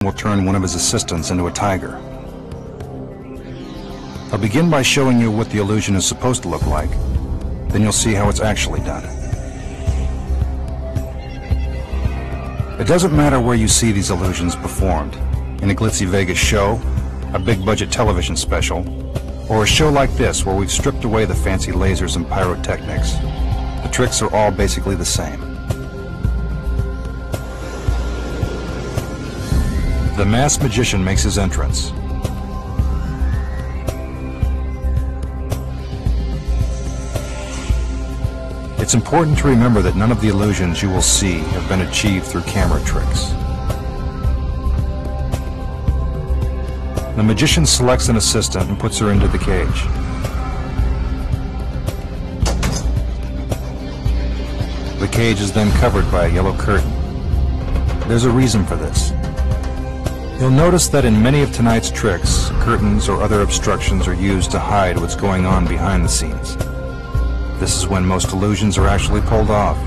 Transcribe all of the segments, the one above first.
will turn one of his assistants into a tiger. I'll begin by showing you what the illusion is supposed to look like. Then you'll see how it's actually done. It doesn't matter where you see these illusions performed, in a glitzy Vegas show, a big-budget television special, or a show like this where we've stripped away the fancy lasers and pyrotechnics. The tricks are all basically the same. The masked magician makes his entrance. It's important to remember that none of the illusions you will see have been achieved through camera tricks. The magician selects an assistant and puts her into the cage. The cage is then covered by a yellow curtain. There's a reason for this. You'll notice that in many of tonight's tricks, curtains or other obstructions are used to hide what's going on behind the scenes. This is when most illusions are actually pulled off.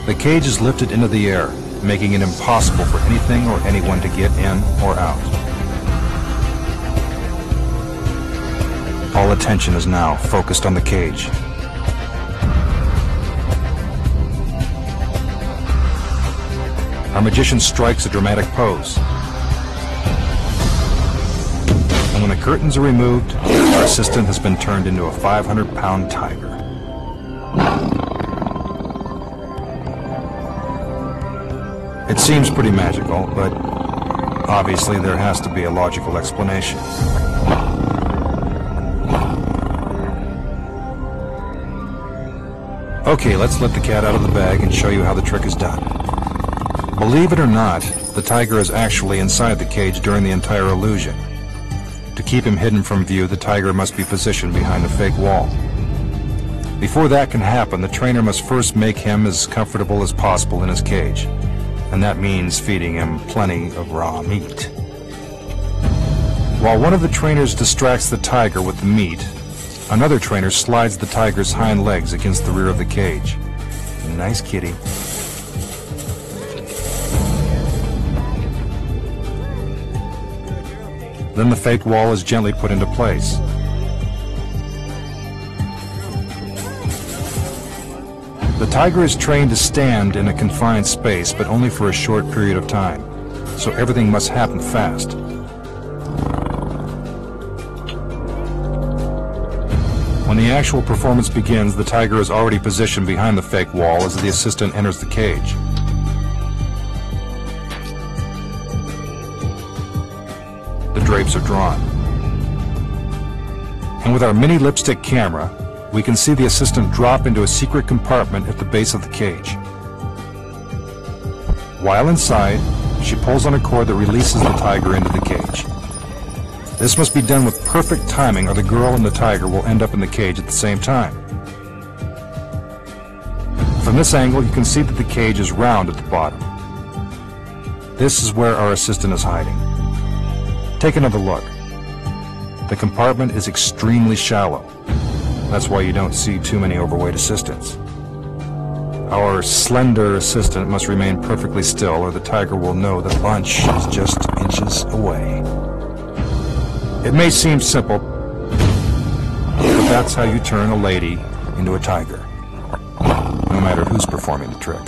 The cage is lifted into the air, making it impossible for anything or anyone to get in or out. All attention is now focused on the cage. Our magician strikes a dramatic pose. And when the curtains are removed, our assistant has been turned into a 500-pound tiger. It seems pretty magical, but obviously there has to be a logical explanation. Okay, let's let the cat out of the bag and show you how the trick is done. Believe it or not, the tiger is actually inside the cage during the entire illusion. To keep him hidden from view, the tiger must be positioned behind a fake wall. Before that can happen, the trainer must first make him as comfortable as possible in his cage. And that means feeding him plenty of raw meat. While one of the trainers distracts the tiger with the meat, another trainer slides the tiger's hind legs against the rear of the cage. Nice kitty. Then the fake wall is gently put into place. The tiger is trained to stand in a confined space, but only for a short period of time, so everything must happen fast. When the actual performance begins, the tiger is already positioned behind the fake wall as the assistant enters the cage. The drapes are drawn. And with our mini lipstick camera, we can see the assistant drop into a secret compartment at the base of the cage. While inside, she pulls on a cord that releases the tiger into the cage. This must be done with perfect timing, or the girl and the tiger will end up in the cage at the same time. From this angle, you can see that the cage is round at the bottom. This is where our assistant is hiding. Take another look. The compartment is extremely shallow. That's why you don't see too many overweight assistants. Our slender assistant must remain perfectly still, or the tiger will know that lunch is just inches away. It may seem simple, but that's how you turn a lady into a tiger, no matter who's performing the trick.